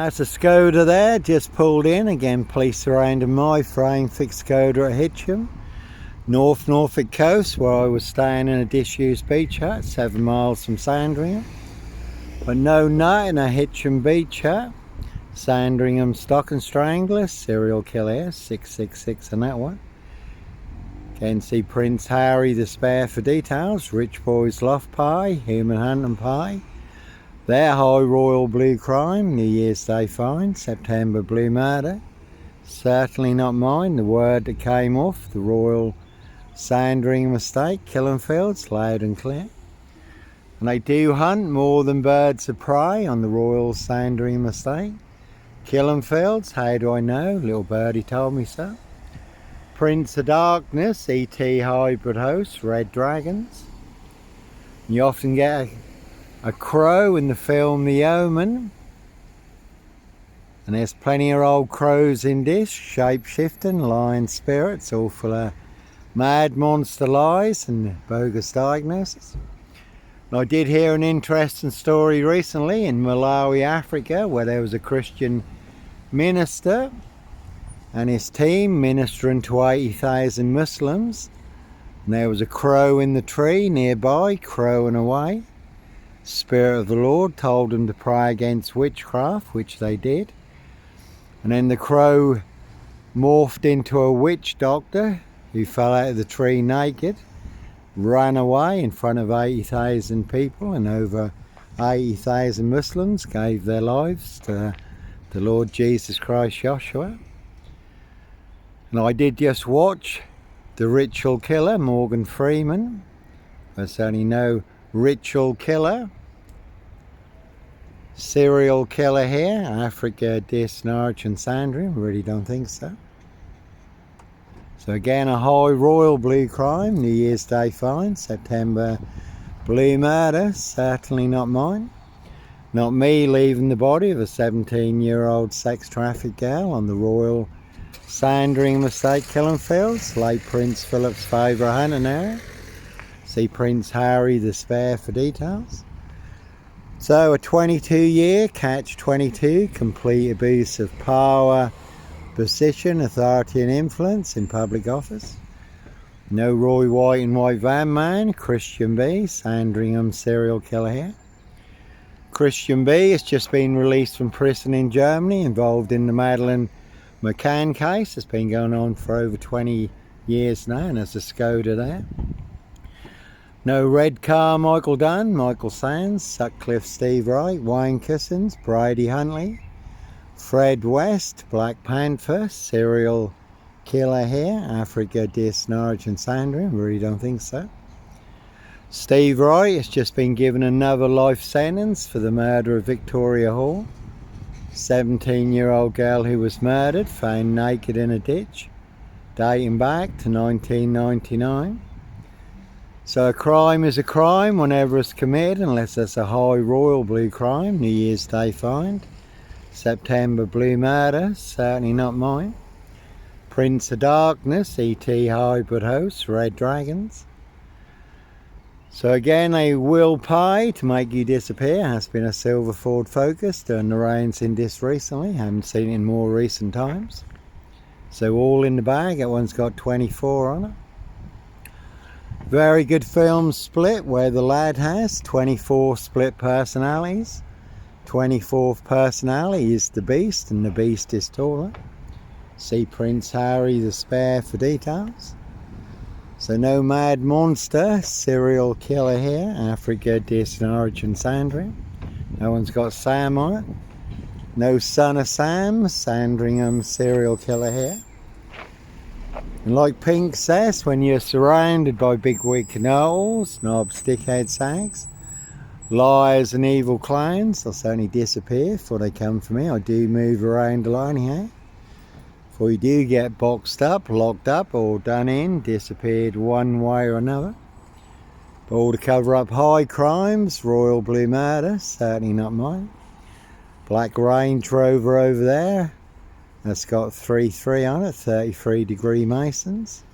That's a Skoda there, just pulled in. Again, police surrounded my frame fixed Skoda at Heacham, North Norfolk coast, where I was staying in a disused beach hut 7 miles from Sandringham. But no nut in a Heacham beach hut. Sandringham stock and Strangler, serial killer here, 666 on that one. Again, see Prince Harry the spare for details. Rich Boys Loft Pie, Human Hunting Pie. Their High Royal Blue Crime, New Year's Day find, September Blue Murder. Certainly not mine, the word that came off, the Royal Sandringham Estate, Killenfields, loud and clear. And they do hunt more than birds of prey on the Royal Sandringham Estate. Killenfields, how do I know? Little birdie told me so. Prince of Darkness, ET hybrid host, Red Dragons. You often get a crow in the film The Omen, and there's plenty of old crows in this, shape-shifting, lion spirits, all full of mad monster lies and bogus diagnosis. And I did hear an interesting story recently in Malawi, Africa, where there was a Christian minister and his team ministering to 80,000 Muslims, and there was a crow in the tree nearby, crowing away. Spirit of the Lord told them to pray against witchcraft, which they did. And then the crow morphed into a witch doctor who fell out of the tree naked, ran away in front of 80,000 people, and over 80,000 Muslims gave their lives to the Lord Jesus Christ Joshua. And I did just watch The Ritual Killer, Morgan Freeman. There's only no ritual killer. Serial killer here, Africa, Dis, Norwich and Sandringham, really don't think so. So again, a High Royal Blue Crime, New Year's Day find, September Blue Murder, certainly not mine. Not me leaving the body of a 17-year-old sex trafficked girl on the Royal Sandringham Estate, Killenfields, late Prince Philip's favourite hunting area. See Prince Harry the spare for details. So a 22-year catch-22, complete abuse of power, position, authority and influence in public office. No Roy White and White Van Man, Christian B, Sandringham serial killer here. Christian B has just been released from prison in Germany, involved in the Madeleine McCann case. It's been going on for over 20 years now, and there's a Skoda there. No Red Car Michael Dunn, Michael Sands, Sutcliffe Steve Wright, Wayne Cousins, Brady Huntley, Fred West, Black Panther, serial killer here, Africa, Dis, Norwich and Sandringham, really don't think so. Steve Wright has just been given another life sentence for the murder of Victoria Hall, 17-year-old girl who was murdered, found naked in a ditch, dating back to 1999. So a crime is a crime whenever it's committed, unless it's a High Royal Blue Crime, New Year's Day find. September Blue Murder, certainly not mine. Prince of Darkness, ET hybrid host, Red Dragons. So again, a will pay to make you disappear has been a silver Ford Focus during the rains in this recently. Haven't seen it in more recent times. So all in the bag, that one's got 24 on it. Very good film split where the lad has 24 split personalities. 24th personality is the Beast, and the Beast is taller. See Prince Harry the spare for details. So no mad monster, serial killer here, Africa, Dis, Norwich and Sandringham. No one's got Sam on it. No son of Sam, Sandringham serial killer here. And like Pink says, when you're surrounded by big wig Knowles, NOBS, dickheads, HAGS, liars and evil clowns, they'll certainly disappear before they come for me. I do move around a lot anyhow. Before you do get boxed up, locked up or done in, disappeared one way or another. But all to cover up high crimes, Royal Blue Murder, certainly not mine. Black Range Rover over there. That's got 33 on it, 33 degree Masons.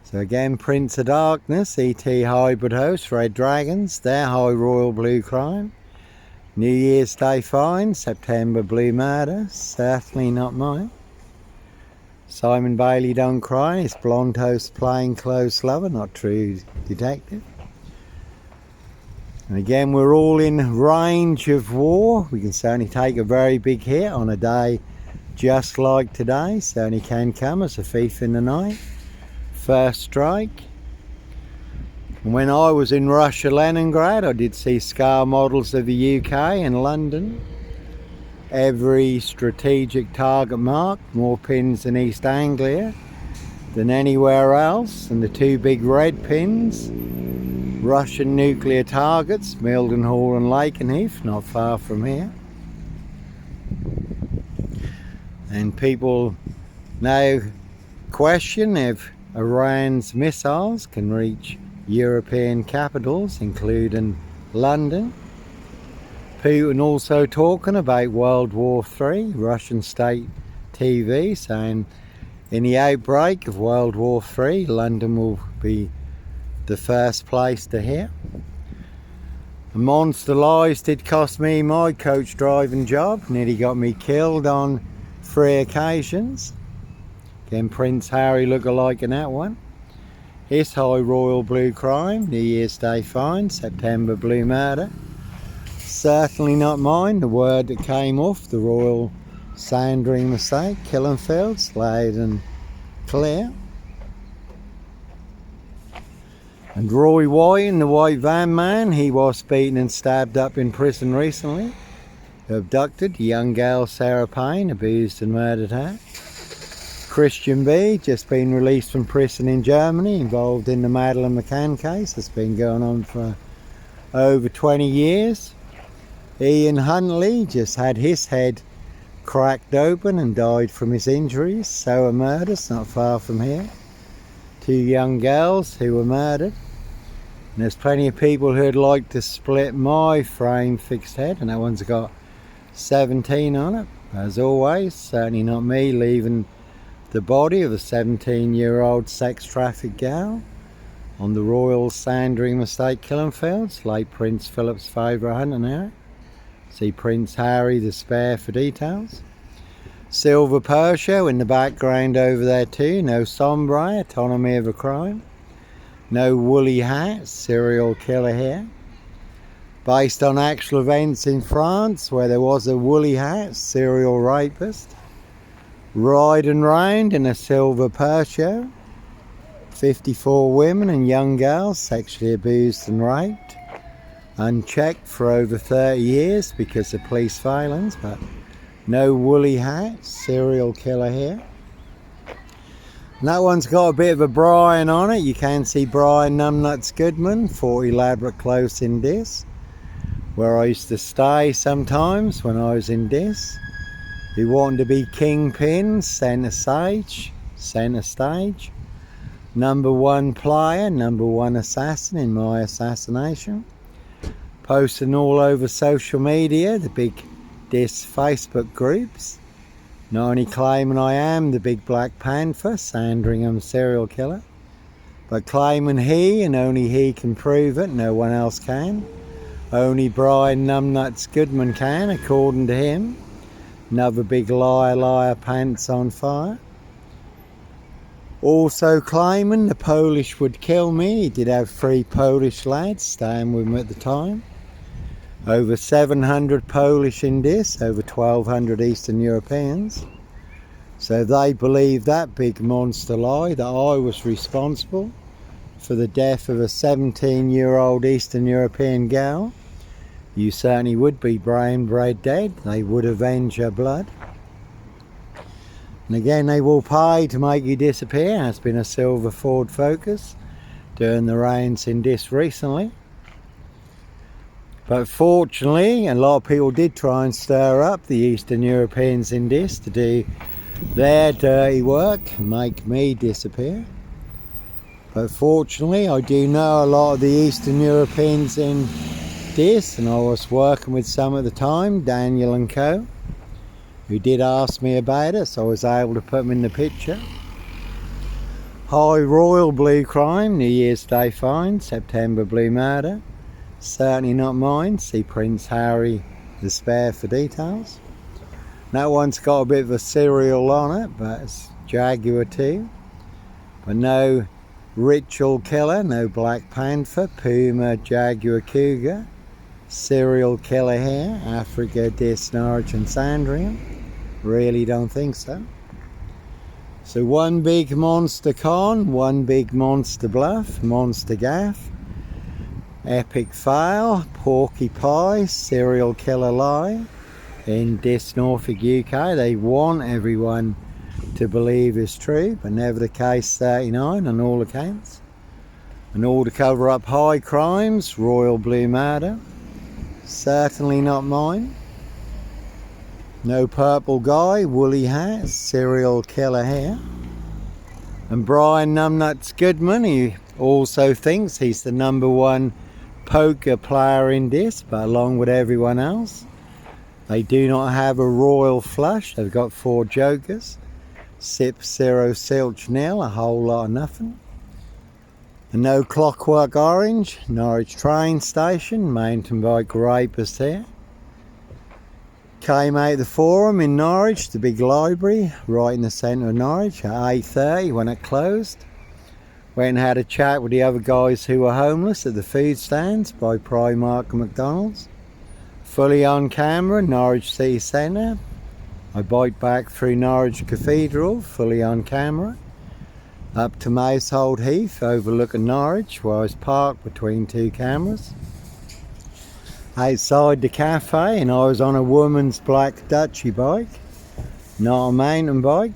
So again, Prince of Darkness, ET hybrid host, Red Dragons, their High Royal Blue Crime. New Year's Day fine, September blue murder, certainly not mine. Simon Bailey don't cry, it's blonde toast plainclothes lover, not true detective. And again, we're all in range of war. We can certainly take a very big hit on a day just like today. Certainly can come as a thief in the night. First strike. And when I was in Russia, Leningrad, I did see scale models of the UK and London. Every strategic target marked, more pins in East Anglia than anywhere else. And the two big red pins, Russian nuclear targets, Mildenhall and Lakenheath, not far from here. And people now question if Iran's missiles can reach European capitals, including London. Putin also talking about World War III, Russian state TV saying in the outbreak of World War III, London will be the first place to hear. A monster lies did cost me my coach driving job, nearly got me killed on 3 occasions. Again, Prince Harry look-alike in that one. His high royal blue crime, New Year's Day fine, September blue murder. Certainly not mine, the word that came off the royal Sandringham mistake, Killenfields, loud and clear. And Roy White and the White Van Man, he was beaten and stabbed up in prison recently. Abducted a young girl, Sarah Payne, abused and murdered her. Christian B, just been released from prison in Germany, involved in the Madeleine McCann case. It's been going on for over 20 years. Ian Huntley just had his head cracked open and died from his injuries. So a murders not far from here. 2 young girls who were murdered. And there's plenty of people who'd like to split my frame fixed head, and that one's got 17 on it. As always, certainly not me leaving the body of a 17-year-old sex trafficked gal on the Royal Sandringham Estate, Killenfields, late Prince Philip's favourite hunting area. See Prince Harry the spare for details. Silver Persia in the background over there too. No sombre, autonomy of a crime. No woolly hat, serial killer here. Based on actual events in France where there was a woolly hat, serial rapist. Riding round in a silver Persia. 54 women and young girls sexually abused and raped. Unchecked for over 30 years because of police violence, but no woolly hat, serial killer here. And that one's got a bit of a Brian on it. You can see Brian Numbnuts Goodman, 40 Ladbroke Close in Dis, where I used to stay sometimes when I was in Dis. He wanted to be kingpin, centre stage. Number 1 player, number 1 assassin in my assassination. Posting all over social media, the big Dis Facebook groups. Not only claiming I am the big Black Panther, Sandringham serial killer, but claiming he and only he can prove it, no one else can. Only Brian Numbnuts Goodman can, according to him. Another big liar, pants on fire. Also claiming the Polish would kill me. He did have 3 Polish lads staying with him at the time. Over 700 Polish in this, over 1,200 Eastern Europeans. So they believe that big monster lie that I was responsible for the death of a 17-year-old Eastern European gal. You certainly would be brain bred dead. They would avenge her blood. And again, they will pay to make you disappear. Has been a silver Ford Focus during the rains in this recently. But fortunately, a lot of people did try and stir up the Eastern Europeans in this to do their dirty work and make me disappear. But fortunately, I do know a lot of the Eastern Europeans in this, and I was working with some at the time, Daniel and co, who did ask me about it, so I was able to put them in the picture. High Royal Blue Crime, New Year's Day fine, September Blue Murder. Certainly not mine. See Prince Harry despair for details. That one's got a bit of a serial on it, but it's Jaguar too. But no ritual killer, no black panther, puma, jaguar, cougar, serial killer here, Africa, Dis, Norwich and Sandringham. Really don't think so. So one big monster con, one big monster bluff, monster gaff, epic fail, porky pie, serial killer lie in Dis, Norfolk, UK. They want everyone to believe is true, but never the case. 39 on all accounts. And all to cover up high crimes, royal blue murder, certainly not mine. No purple guy, woolly hat, serial killer here. And Brian Numbnuts Goodman, he also thinks he's the #1 poker player in this, but along with everyone else, they do not have a royal flush. They've got 4 jokers. Sip, 0, silch, nil, a whole lot of nothing. And no Clockwork Orange, Norwich train station, mountain bike rapist here. Came out the Forum in Norwich, the big library, right in the centre of Norwich at 8:30 when it closed. Went and had a chat with the other guys who were homeless at the food stands by Primark and McDonald's. Fully on camera, Norwich City Centre. I biked back through Norwich Cathedral, fully on camera, up to Mousehold Heath, overlooking Norwich, where I was parked between 2 cameras. Outside the cafe, and I was on a woman's black Dutchy bike, not a mountain bike.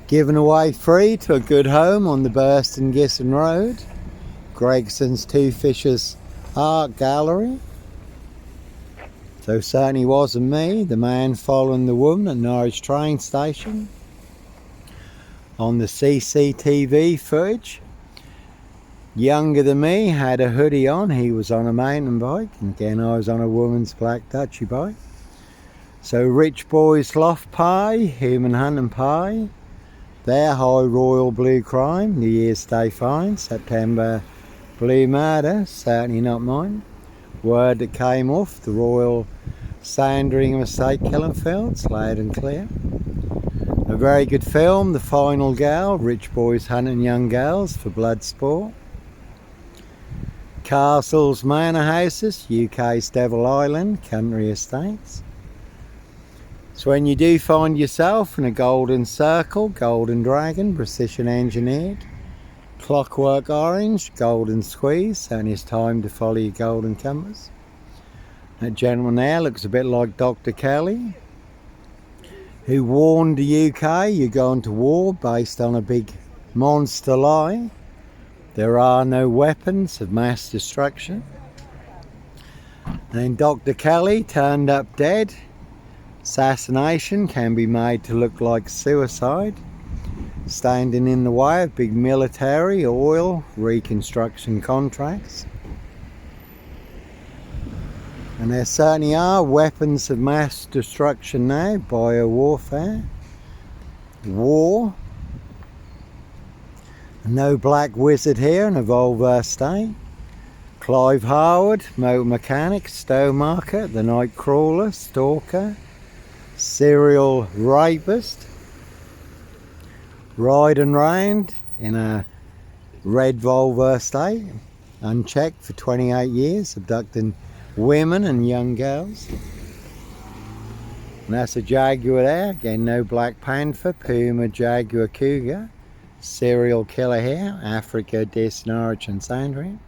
Given away free to a good home on the Burston Gisson Road, Gregson's Two Fishers Art Gallery. So certainly wasn't me, the man following the woman at Norwich train station. On the CCTV footage, younger than me, had a hoodie on, he was on a mountain bike, and again I was on a woman's black Dutchy bike. So Rich Boys Loft Pie, Human Hunting Pie, their high royal blue crime, New Year's Day fine, September blue murder, certainly not mine. Word that came off the Royal Sandringham Estate killing fields, loud and clear. A very good film, The Final Girl, rich boys hunting young girls for blood sport. Castles, manor houses, UK's Devil Island, country estates. So when you do find yourself in a golden circle, golden dragon, precision engineered, Clockwork Orange, golden squeeze, and it's time to follow your golden compass. That gentleman there looks a bit like Dr. Kelly, who warned the UK you're going to war based on a big monster lie. There are no weapons of mass destruction. And Dr. Kelly turned up dead. Assassination can be made to look like suicide. Standing in the way of big military, oil, reconstruction contracts. And there certainly are weapons of mass destruction now, bio-warfare, war. No black wizard here in a Volvo state. Clive Harwood, motor mechanic, Stowmarker, the night crawler, stalker, serial rapist, riding round in a red Volvo estate, unchecked for 28 years, abducting women and young girls. And that's a Jaguar there, again no black panther, puma, jaguar, cougar, serial killer here, Africa, Dis, Norwich and Sandringham.